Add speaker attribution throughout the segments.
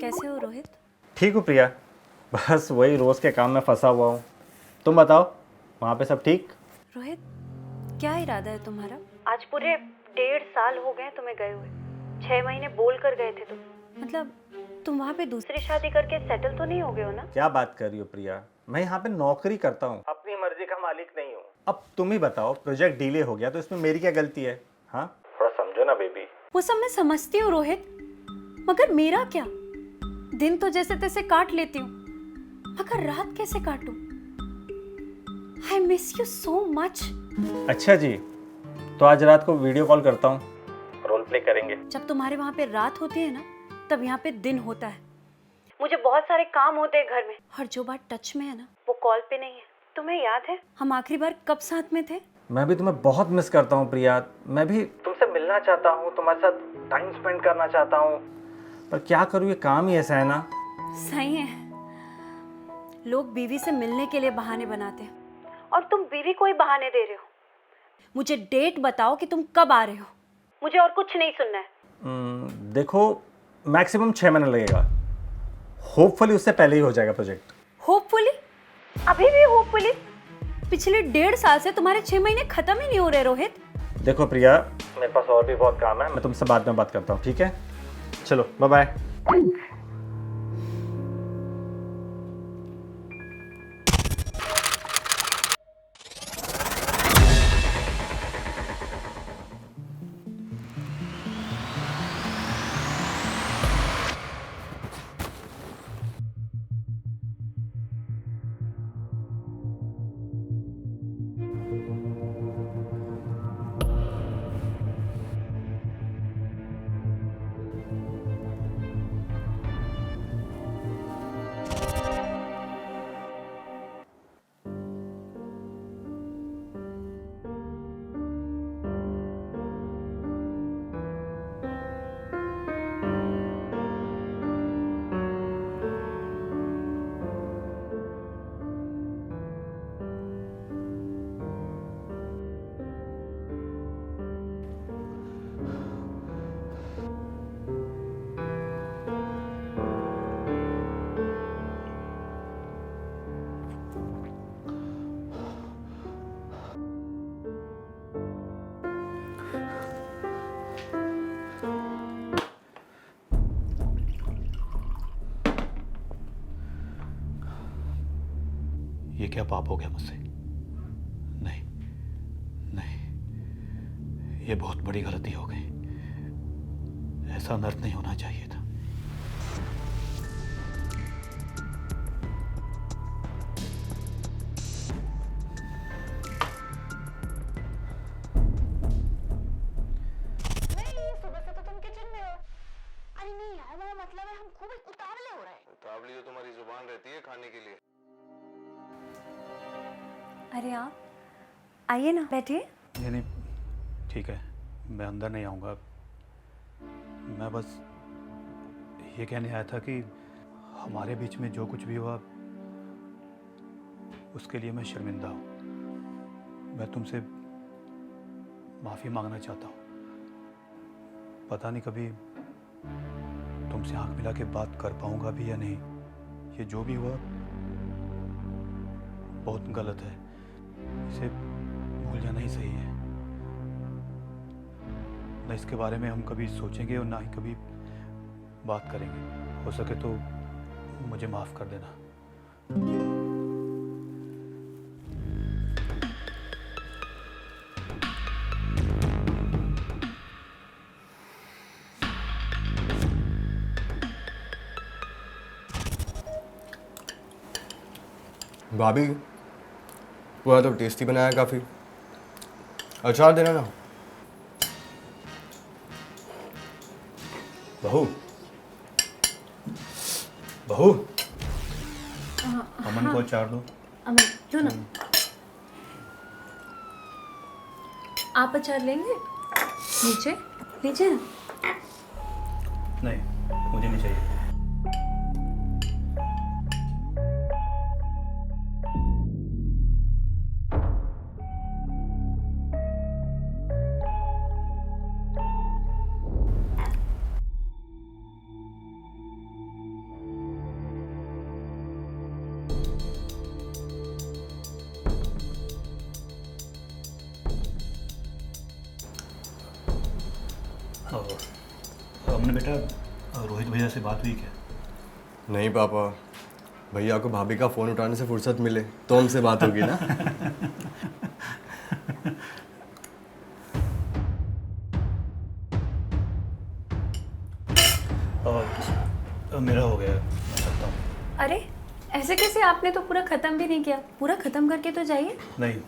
Speaker 1: कैसे हो रोहित?
Speaker 2: ठीक हूँ प्रिया, बस वही रोज़ के काम में फंसा हुआ हूँ। तुम बताओ, वहाँ पे सब ठीक?
Speaker 1: रोहित, क्या इरादा है तुम्हारा? आज पूरे 1.5 साल हो गए तुम्हें गए हुए। 6 महीने बोल कर गए थे तुम। मतलब तुम वहाँ पे दूसरी शादी करके सेटल तो नहीं हो गए हो ना?
Speaker 2: क्या बात कर रही हो प्रिया, मैं यहाँ पे नौकरी करता हूँ, अपनी मर्जी का मालिक नहीं हूँ। अब तुम ही बताओ, प्रोजेक्ट डिले हो गया तो इसमें मेरी क्या गलती है? हाँ, थोड़ा समझो ना बेबी।
Speaker 1: वो सब मैं समझती हूँ रोहित, मगर मेरा क्या? दिन तो जैसे तैसे काट लेती हूँ, मगर रात कैसे काटूं? I miss you so much.
Speaker 2: अच्छा जी, तो आज रात को वीडियो कॉल करता हूँ, रोल प्ले करेंगे।
Speaker 1: जब तुम्हारे वहाँ पे रात होती है ना, तब यहाँ पे दिन होता है। मुझे बहुत सारे काम होते हैं घर में, और जो बात टच में है ना, वो कॉल पे नहीं है। तुम्हें याद है हम आखिरी बार कब साथ में थे?
Speaker 2: मैं भी तुम्हें बहुत मिस करता हूँ प्रिया, मैं भी तुमसे मिलना चाहता हूँ, तुम्हारे साथ टाइम स्पेंड करना चाहता हूँ, पर क्या करूँ, ये काम ही ऐसा है ना।
Speaker 1: सही है, लोग बीवी से मिलने के लिए बहाने बनाते हैं, और तुम बीवी को ही बहाने दे रहे हो। मुझे डेट बताओ कि तुम कब आ रहे हो, मुझे और कुछ नहीं सुनना है।
Speaker 2: देखो, मैक्सिमम 6 महीने लगेगा, होपफुली उससे पहले ही हो जाएगा प्रोजेक्ट।
Speaker 1: होपफुली? अभी भी होपफुली? पिछले 1.5 साल से तुम्हारे 6 महीने खत्म ही नहीं हो रहे रोहित।
Speaker 2: देखो प्रिया, मेरे पास और भी बहुत काम है, मैं तुमसे बाद में बात करता हूँ, ठीक है? चलो बाय बाय।
Speaker 3: ये क्या पाप हो गया मुझसे? नहीं नहीं, ये बहुत बड़ी गलती हो गई। ऐसा अनर्थ नहीं होना चाहिए था।
Speaker 4: नहीं, सुबह से तो तुम किचन में हो। अरे नहीं यार, मेरा मतलब है हम खूब उतावले हो रहे हैं।
Speaker 5: उतावली तो तुम्हारी जुबान रहती है खाने के लिए।
Speaker 1: अरे आप आइए ना, बैठिए।
Speaker 3: नहीं, ठीक है, मैं अंदर नहीं आऊँगा। मैं बस ये कहने आया था कि हमारे बीच में जो कुछ भी हुआ, उसके लिए मैं शर्मिंदा हूँ। मैं तुमसे माफ़ी मांगना चाहता हूँ। पता नहीं कभी तुमसे आँख मिला के बात कर पाऊँगा भी या नहीं। ये जो भी हुआ बहुत गलत है, इसे भूल जाना ही सही है। न इसके बारे में हम कभी सोचेंगे और ना ही कभी बात करेंगे। हो सके तो मुझे माफ़ कर देना।
Speaker 5: भाभी, पूरा तो टेस्टी बनाया काफ़ी। अचार देना ना। बहू, बहू,
Speaker 3: अमन को अचार दो।
Speaker 1: अमन, लो ना। आप अचार लेंगे? नीचे लीजिए ना।
Speaker 3: नहीं, मुझे नहीं चाहिए। बेटा, रोहित भैया से बात हुई क्या?
Speaker 5: नहीं पापा, भैया को भाभी का फ़ोन उठाने से फुर्सत मिले तो हमसे बात होगी ना।
Speaker 3: और मेरा हो गया, मैं चलता हूँ।
Speaker 1: अरे ऐसे कैसे? आपने तो पूरा ख़त्म भी नहीं किया। पूरा ख़त्म करके तो जाइए।
Speaker 3: नहीं,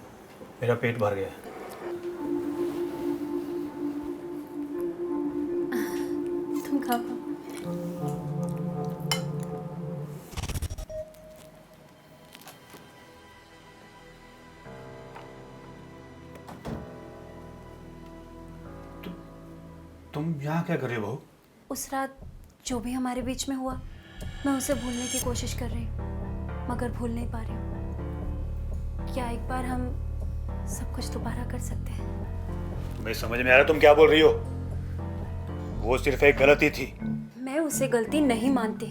Speaker 3: मेरा पेट भर गया।
Speaker 1: तुम खाओ।
Speaker 3: तुम यहाँ क्या कर रहे हो बहू?
Speaker 1: उस रात जो भी हमारे बीच में हुआ, मैं उसे भूलने की कोशिश कर रही हूँ, मगर भूल नहीं पा रही हूँ। क्या एक बार हम सब कुछ दोबारा कर सकते हैं?
Speaker 3: तुम्हें समझ में आ रहा तुम क्या बोल रही हो? वो सिर्फ एक गलती थी।
Speaker 1: मैं उसे गलती नहीं मानती,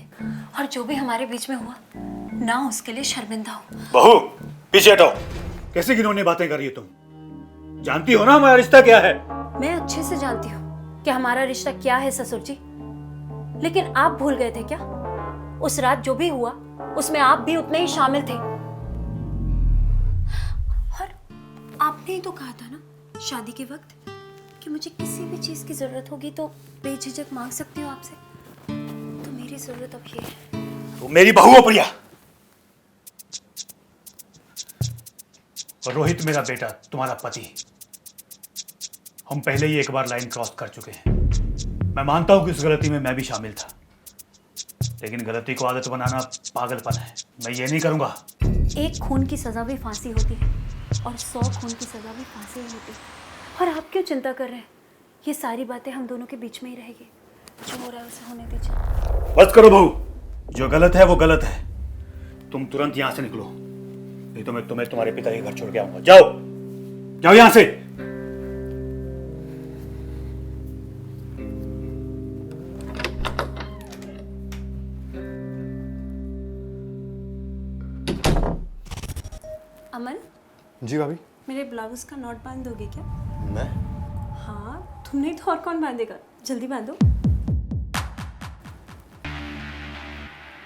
Speaker 1: और जो भी हमारे बीच में हुआ ना, उसके लिए शर्मिंदा हूँ।
Speaker 3: बहू पीछे हटो। कैसे घिनौनी बातें कर रही हो तुम? जानती हो ना हमारा रिश्ता क्या है?
Speaker 1: मैं अच्छे से जानती हूँ कि हमारा रिश्ता क्या है ससुर जी, लेकिन आप भूल गए थे क्या? उस रात जो भी हुआ उसमें आप भी उतने ही शामिल थे। और आपने ही तो कहा था ना शादी के वक्त कि मुझे किसी भी चीज की जरूरत होगी तो बेझिझक मांग सकती हूँ आपसे। तो मेरी जरूरत अब ये है।
Speaker 3: वो मेरी बहू हो प्रिया, और रोहित मेरा बेटा, तुम्हारा पति। हम पहले ही एक बार लाइन क्रॉस कर चुके हैं। मैं मानता हूं कि उस गलती में मैं भी शामिल था, लेकिन गलती को आदत बनाना पागलपन है। मैं ये नहीं करूंगा।
Speaker 1: एक खून की सजा भी फांसी होती है, और 100 खून की सजा भी फांसी ही होती है। और आप क्यों चिंता कर रहे हैं? ये सारी बातें हम दोनों के बीच में ही रहेगी। जो हो रहा है उसे होने दीजिए।
Speaker 3: बस करो बहू, जो गलत है वो गलत है। तुम तुरंत यहां से निकलो, नहीं तो मैं तुम्हें तुम्हारे पिता के घर छोड़ के आऊंगा। जाओ जाओ यहां से।
Speaker 1: अमन,
Speaker 5: जी भाभी।
Speaker 1: मेरे ब्लाउज का नॉट बांध दोगे क्या?
Speaker 5: मैं?
Speaker 1: हाँ, तुम नहीं तो और कौन बांधेगा? जल्दी बांधो।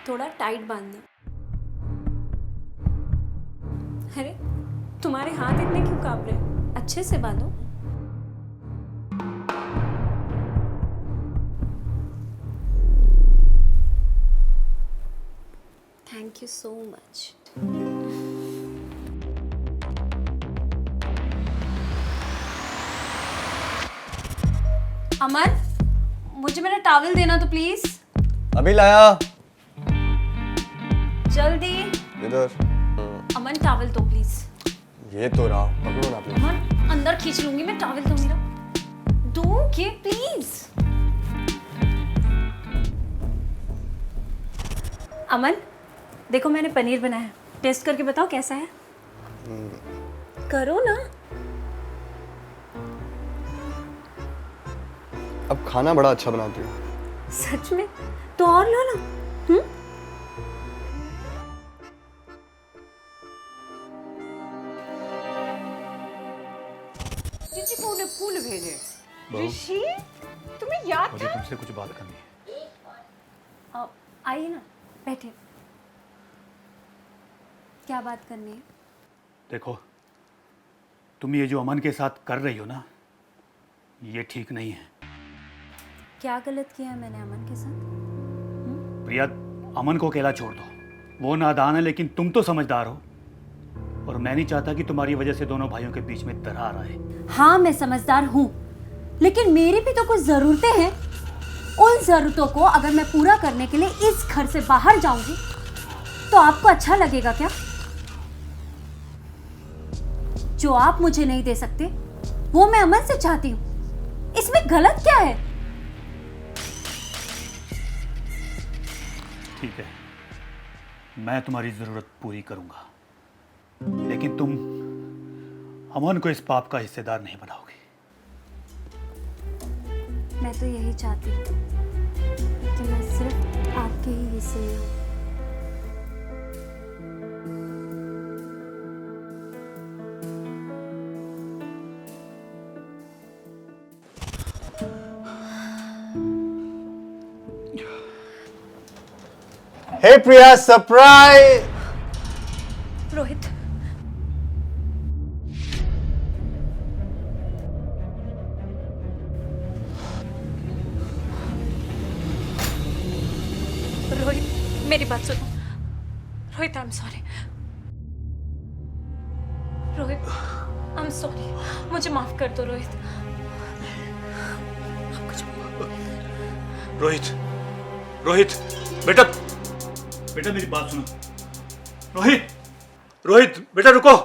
Speaker 1: थोड़ा टाइट बांधना। अरे तुम्हारे हाथ इतने क्यों कांप रहे हैं? अच्छे से बांधो। Thank you so much. Aman, मुझे मेरा टॉवल देना तो प्लीज।
Speaker 5: अभी लाया।
Speaker 1: जल्दी।
Speaker 5: इधर।
Speaker 1: अमन टॉवल दो प्लीज।
Speaker 5: ये तो रहा, पकड़ो ना प्लीज।
Speaker 1: अमन अंदर खींच लूंगी मैं। टॉवल दो मेरा। दो के प्लीज। अमन देखो, मैंने पनीर बनाया, टेस्ट करके बताओ कैसा है। करो ना।
Speaker 5: अब खाना बड़ा अच्छा बनाती हूँ।
Speaker 1: सच में? तो और लो ना।
Speaker 6: जी कौन फूल भेजे?
Speaker 3: बहू,
Speaker 6: ऋषि, तुम्हें याद
Speaker 3: मुझे
Speaker 6: था?
Speaker 3: तुमसे कुछ बात करनी है।
Speaker 1: आइए ना, बैठिए। क्या बात करनी है?
Speaker 3: देखो, तुम ये जो अमन के साथ कर रही हो ना, ये ठीक नहीं है।
Speaker 1: क्या गलत किया है मैंने अमन के साथ?
Speaker 3: प्रिया, अमन को अकेला छोड़ दो। वो नादान है, लेकिन तुम तो समझदार हो, और मैं नहीं चाहता कि तुम्हारी वजह से दोनों भाइयों के बीच में दरार आए।
Speaker 1: हाँ मैं समझदार हूँ, लेकिन मेरी भी तो कुछ जरूरतें हैं। उन जरूरतों को अगर मैं पूरा करने के लिए इस घर से बाहर जाऊंगी तो आपको अच्छा लगेगा क्या? जो आप मुझे नहीं दे सकते वो मैं अमन से चाहती हूँ। इसमें गलत क्या है?
Speaker 3: ठीक है, मैं तुम्हारी जरूरत पूरी करूंगा, लेकिन तुम अमन को इस पाप का हिस्सेदार नहीं बनाओगे।
Speaker 1: मैं तो यही चाहती हूँ कि मैं सिर्फ आपके ही हिस्से में हूँ।
Speaker 2: हे प्रिया, सरप्राइज।
Speaker 1: रोहित, रोहित मेरी बात सुनो। Rohit I am sorry. Rohit I am sorry, मुझे माफ कर दो रोहित। आप कुछ
Speaker 3: रोहित, रोहित, बेटा, बेटा मेरी बात सुनो। रोहित, रोहित बेटा रुको।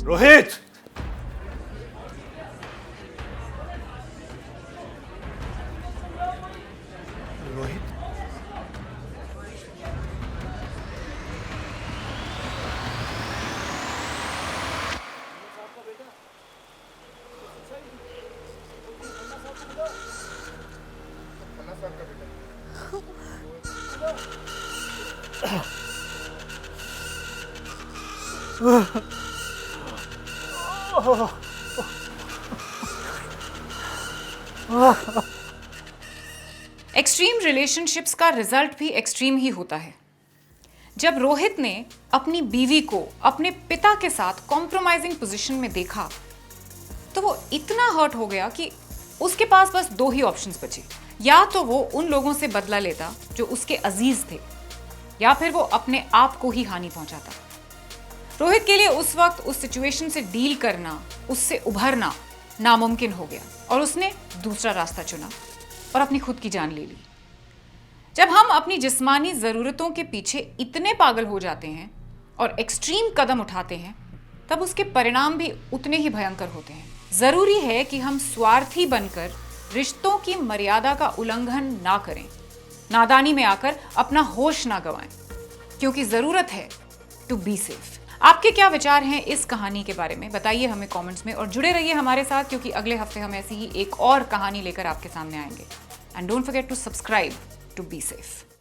Speaker 3: रोहित, रोहित,
Speaker 6: एक्सट्रीम रिलेशनशिप्स का रिजल्ट भी एक्सट्रीम ही होता है। जब रोहित ने अपनी बीवी को अपने पिता के साथ कॉम्प्रोमाइजिंग पोजीशन में देखा तो वो इतना हर्ट हो गया कि उसके पास बस दो ही ऑप्शंस बचे। या तो वो उन लोगों से बदला लेता जो उसके अजीज थे, या फिर वो अपने आप को ही हानि पहुंचाता। रोहित के लिए उस वक्त उस सिचुएशन से डील करना, उससे उभरना नामुमकिन हो गया और उसने दूसरा रास्ता चुना और अपनी खुद की जान ले ली। जब हम अपनी जिस्मानी ज़रूरतों के पीछे इतने पागल हो जाते हैं और एक्सट्रीम कदम उठाते हैं, तब उसके परिणाम भी उतने ही भयंकर होते हैं। ज़रूरी है कि हम स्वार्थी बनकर रिश्तों की मर्यादा का उल्लंघन ना करें, नादानी में आकर अपना होश ना गंवाएं, क्योंकि ज़रूरत है टू बी सेफ। आपके क्या विचार हैं इस कहानी के बारे में, बताइए हमें कमेंट्स में और जुड़े रहिए हमारे साथ, क्योंकि अगले हफ्ते हम ऐसी ही एक और कहानी लेकर आपके सामने आएंगे। And don't forget to subscribe to be safe.